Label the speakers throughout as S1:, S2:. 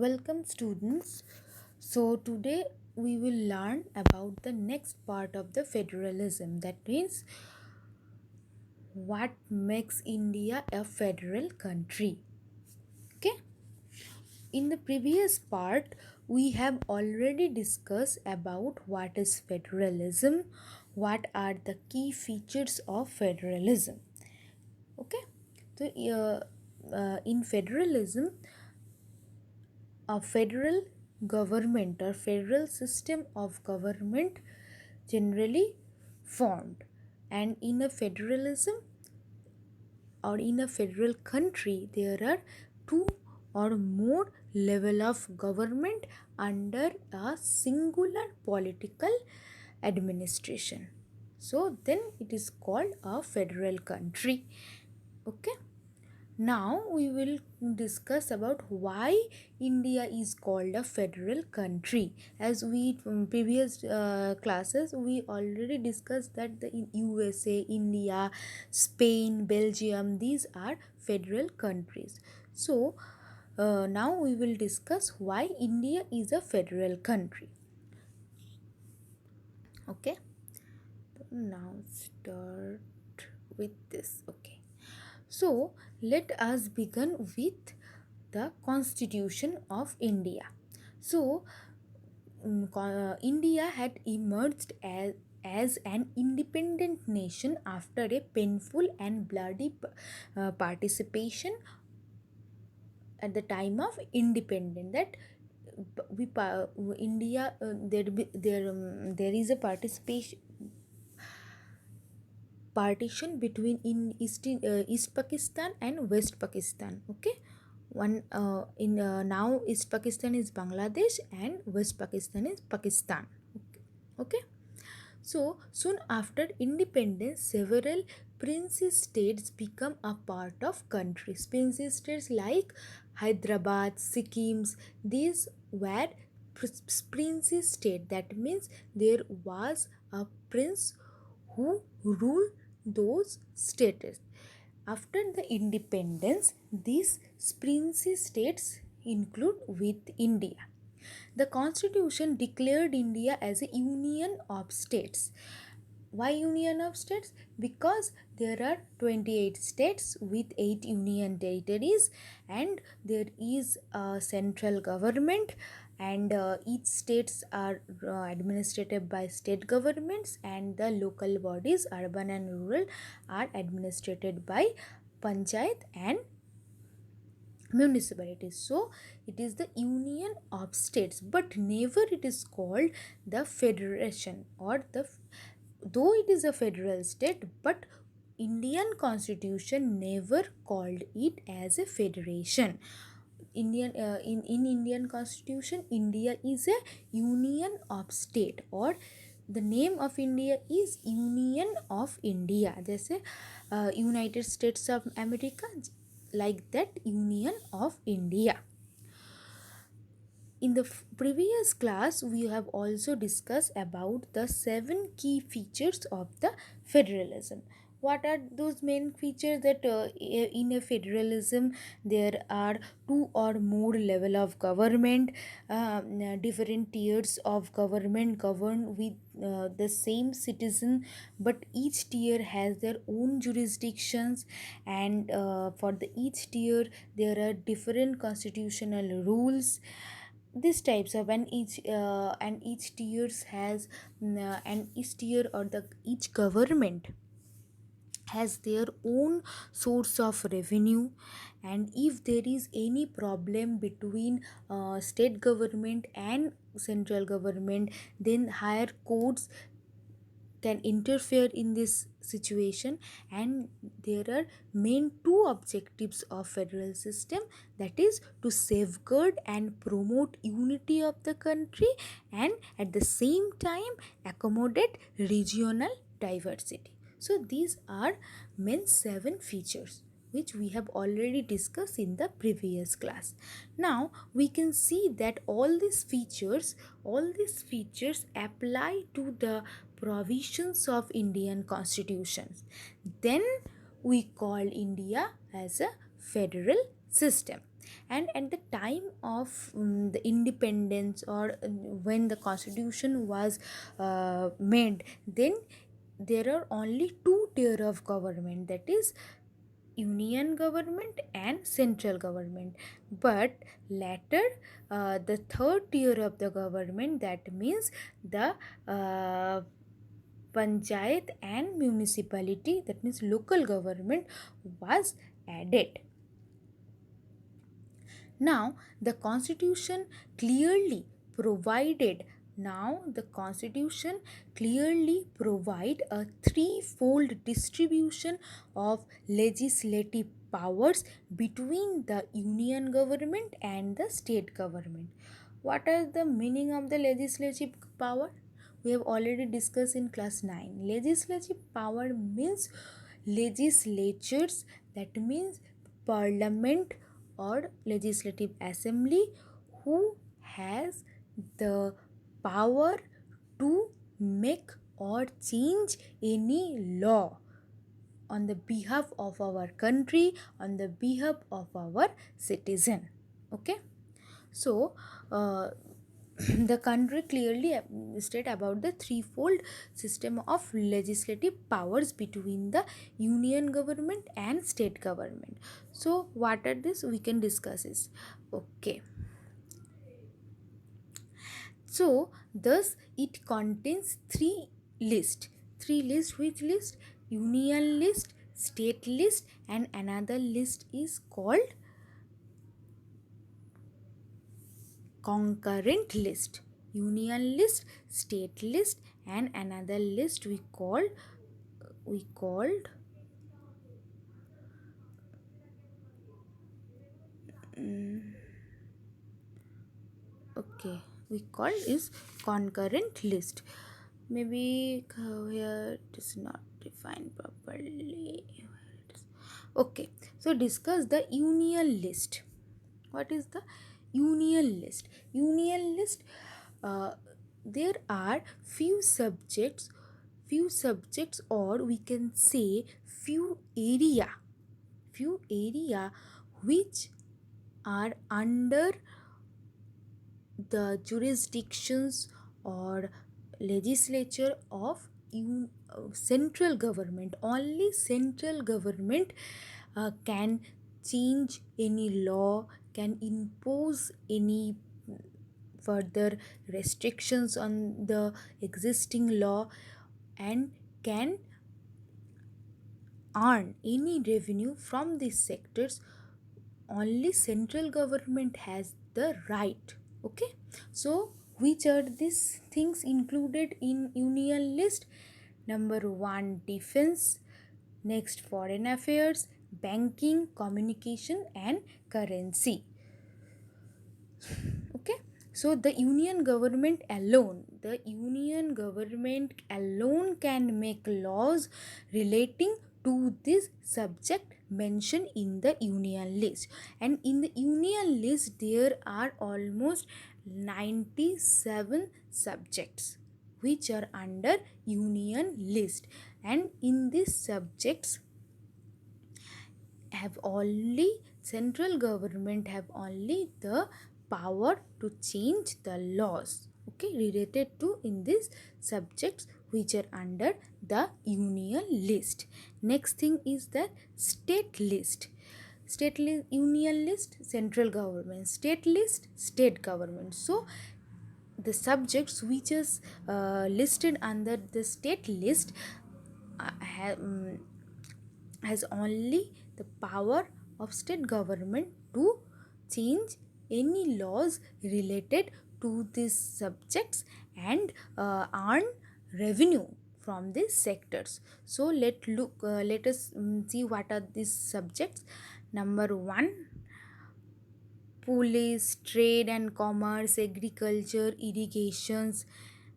S1: Welcome students. So today we will learn about the next part of the federalism, that means what makes India a federal country. Okay? In the previous part we have already discussed about what is federalism, what are the key features of federalism. Okay? So in federalism, a federal government or federal system of government generally formed, and in a federalism or in a federal country there are two or more level of government under a singular political administration, so then it is called a federal country. Okay, now we will discuss about why India is called a federal country. As we from previous classes we already discussed that the in USA, India, Spain, Belgium, these are federal countries. So now we will discuss why India is a federal country. Okay, now start with this. Okay, so let us begin with the Constitution of India. So India had emerged as an independent nation after a painful and bloody participation at the time of independence. That India there is a partition between East Pakistan and West Pakistan. Okay, one in now East Pakistan is Bangladesh and West Pakistan is Pakistan. Okay, so soon after independence, several princess states become a part of countries. Princess states like Hyderabad, Sikkims, these were princess state. That means there was a prince who ruled those states. After the independence, these princess states include with India. The constitution declared India as a union of states. Why union of states? Because there are 28 states with 8 union territories, and there is a central government, and each states are administrated by state governments, and the local bodies urban and rural are administrated by panchayat and municipalities. So it is the union of states, but never it is called the federation or the, though it is a federal state, but Indian constitution never called it as a federation. In Indian constitution, India is a union of state, or the name of India is Union of India. Jैसे United States of America, like that Union of India. In the previous class, we have also discussed about the 7 key features of the federalism. What are those main features? That in a federalism there are two or more level of government, different tiers of government govern with the same citizen, but each tier has their own jurisdictions, and for the each tier there are different constitutional rules. These types of, and each tiers has and each tier or the each government has their own source of revenue, and if there is any problem between state government and central government, then higher courts can interfere in this situation. And there are main two objectives of federal system, that is to safeguard and promote unity of the country, and at the same time accommodate regional diversity. So these are main 7 features which we have already discussed in the previous class. Now we can see that all these features apply to the provisions of Indian constitution. Then we call India as a federal system. And at the time of the independence, or when the constitution was made, then there are only two tier of government, that is union government and central government. But later, the third tier of the government, that means the uh, panchayat and municipality, that means local government, was added. Now the constitution clearly provided now the constitution clearly provide a threefold distribution of legislative powers between the union government and the state government. What are the meaning of the legislative power? We have already discussed in class 9. Legislative power means legislatures, that means parliament or legislative assembly, who has the power to make or change any law on the behalf of our country, on the behalf of our citizen. Okay, so the country clearly state about the threefold system of legislative powers between the union government and state government. So what are this, we can discuss is, okay. So thus it contains three list. Which list? Union list, state list, and another list is called concurrent list. Union list, state list, and another list we called okay, we call is concurrent list. Maybe here it is not defined properly. Okay, so discuss the union list. What is the union list? Union list, uh, there are few subjects, or we can say few area which are under the jurisdictions or legislature of central government. Only central government can change any law, can impose any further restrictions on the existing law, and can earn any revenue from these sectors. Only central government has the right. Okay, so which are these things included in union list? Number 1, defense. Next, foreign affairs, banking, communication, and currency. Okay, so the union government alone can make laws relating to this subject mentioned in the union list. And in the union list there are almost 97 subjects which are under union list. And in these subjects have only central government have only the power to change the laws, okay, related to in these subjects which are under the union list. Next thing is the state list. Union list, central government. State list, state government. So the subjects which is listed under the state list uh, ha- mm, has only the power of state government to change any laws related to these subjects and earn revenue from these sectors. So let us see what are these subjects. Number 1, police, trade and commerce, agriculture, irrigations.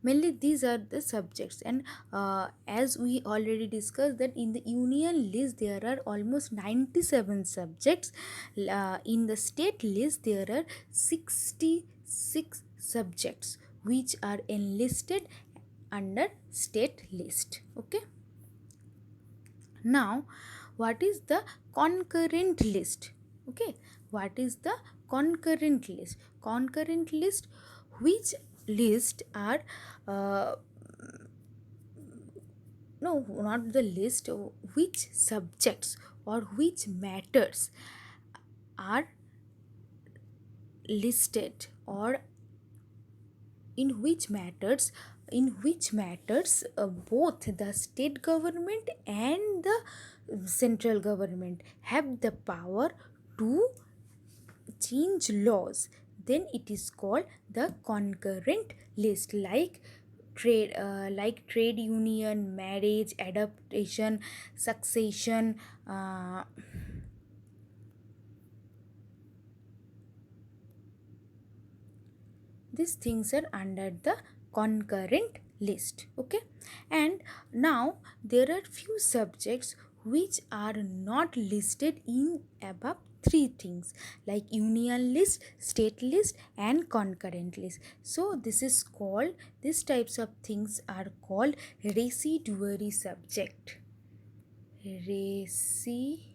S1: Mainly these are the subjects. And as we already discussed that in the union list there are almost 97 subjects. In the state list there are 66 subjects which are enlisted under state list. Okay, now what is the concurrent list? Okay, what is the concurrent list? Concurrent list, which list are uh, no, not the list, which subjects or which matters are listed, or in which matters both the state government and the central government have the power to change laws, then it is called the concurrent list. Like trade union, marriage, adaptation, succession, these things are under the concurrent list. Okay, and now there are few subjects which are not listed in above three things, like union list, state list, and concurrent list. So these types of things are called residuary subject. Residuary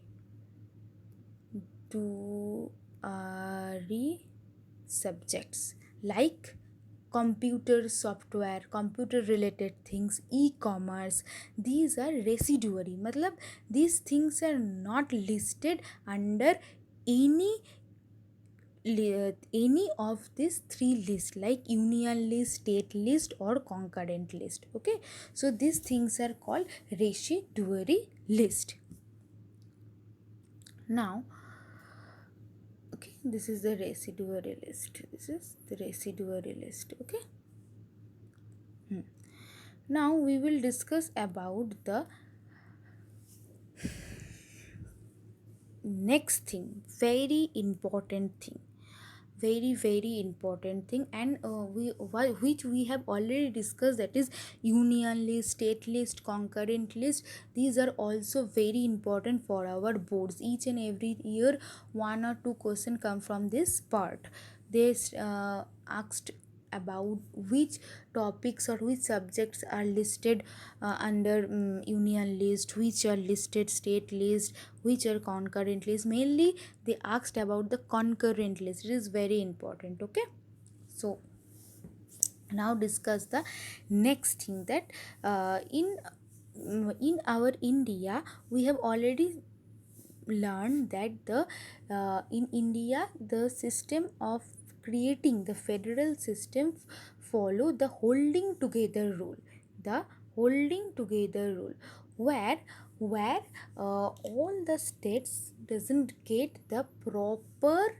S1: subjects, like computer software, computer related things, e-commerce. These are residuary, matlab these things are not listed under any any of these three lists, like union list, state list, or concurrent list. Okay, so these things are called residuary list. Now, okay, this is the residuary list. Okay. Now we will discuss about the next thing, very important thing, very important thing, and which we have already discussed, that is union list, state list, concurrent list. These are also very important for our boards. Each and every year one or two questions come from this part. They asked about which topics or which subjects are listed under union list, which are listed state list, which are concurrent list. Mainly they asked about the concurrent list. It is very important. Okay, so now discuss the next thing, that in our India we have already learned that the in India the system of creating the federal system follow the holding together rule. The holding together rule, where all the states doesn't get the proper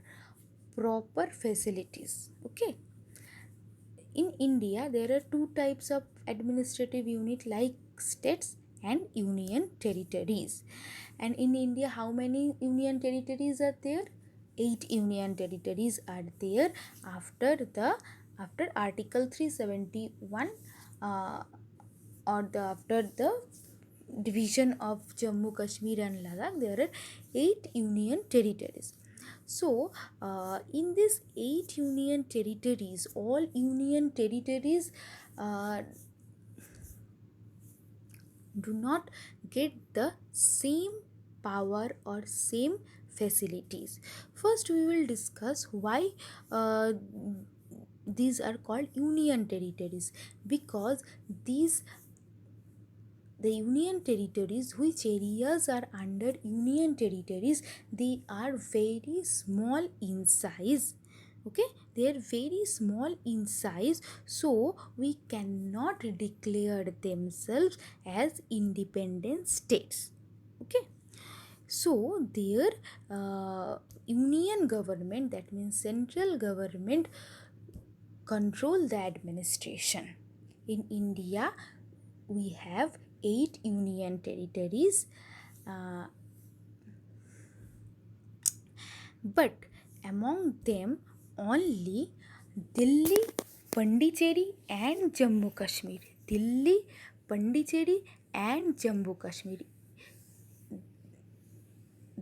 S1: facilities. Okay, in India, there are two types of administrative unit, like states and union territories. And in India, how many union territories are there? 8 union territories are there after Article 371, after the division of Jammu, Kashmir, and Ladakh. There are 8 union territories. So, in these 8 union territories, all union territories do not get the same power or same facilities. First, we will discuss why these are called union territories, because these the union territories, which areas are under union territories, they are very small in size. Okay, they are very small in size, so we cannot declare themselves as independent states. Okay, so their union government, that means central government, control the administration. In India we have 8 union territories, uh, but among them only Delhi, Pondicherry, and Jammu Kashmir. Delhi, Pondicherry, and Jammu Kashmir.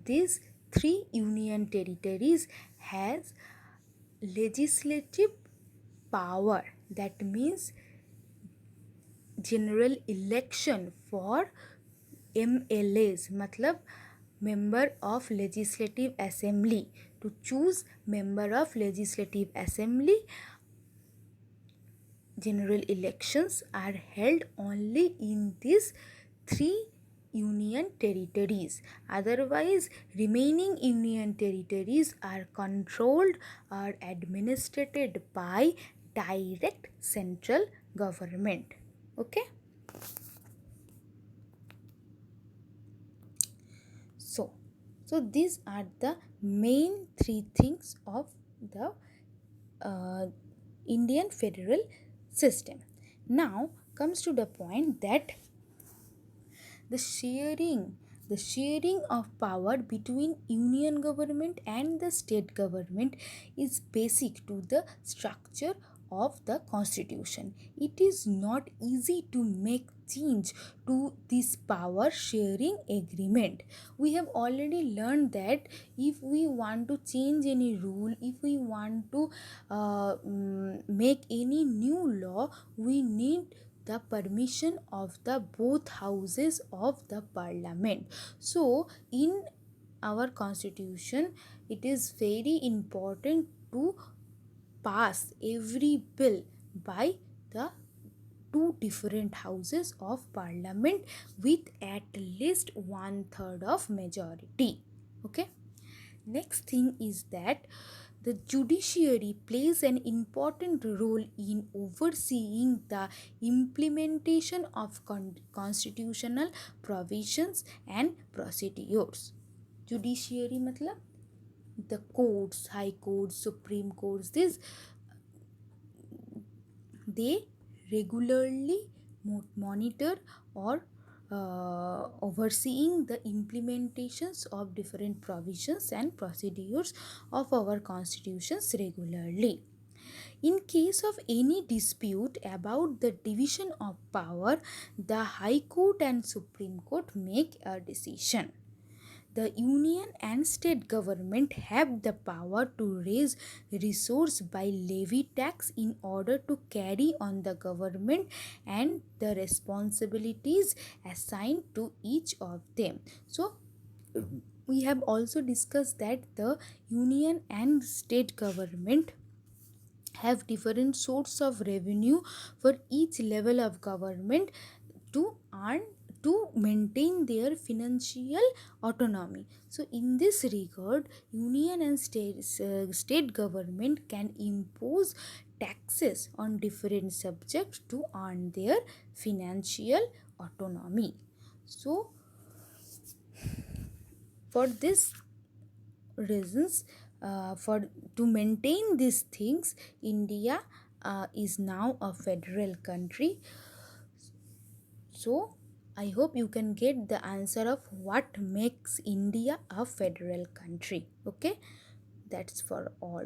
S1: These 3 union territories has legislative power. That means general election for MLAs, matlab member of legislative assembly, to choose member of legislative assembly. General elections are held only in these three union territories. Otherwise, remaining union territories are controlled or administered by direct central government. Okay. So these are the main three things of the uh, Indian federal system. Now comes to the point that the sharing of power between union government and the state government is basic to the structure of the constitution. It is not easy to make change to this power sharing agreement. We have already learned that if we want to change any rule, if we want to make any new law, we need the permission of the both houses of the parliament. So in our constitution, it is very important to pass every bill by the two different houses of parliament with at least one third of majority. Okay. Next thing is that the judiciary plays an important role in overseeing the implementation of constitutional provisions and procedures. Judiciary matlab the courts, high courts, supreme courts, this they regularly monitor or overseeing the implementations of different provisions and procedures of our constitutions regularly. In case of any dispute about the division of power, the High Court and Supreme Court make a decision. The union and state government have the power to raise resource by levy tax in order to carry on the government and the responsibilities assigned to each of them. So we have also discussed that the union and state government have different sources of revenue for each level of government to earn, to maintain their financial autonomy. So in this regard, union and state government can impose taxes on different subjects to earn their financial autonomy. So for this reasons, for to maintain these things, India is now a federal country. So I hope you can get the answer of what makes India a federal country. Okay, that's for all.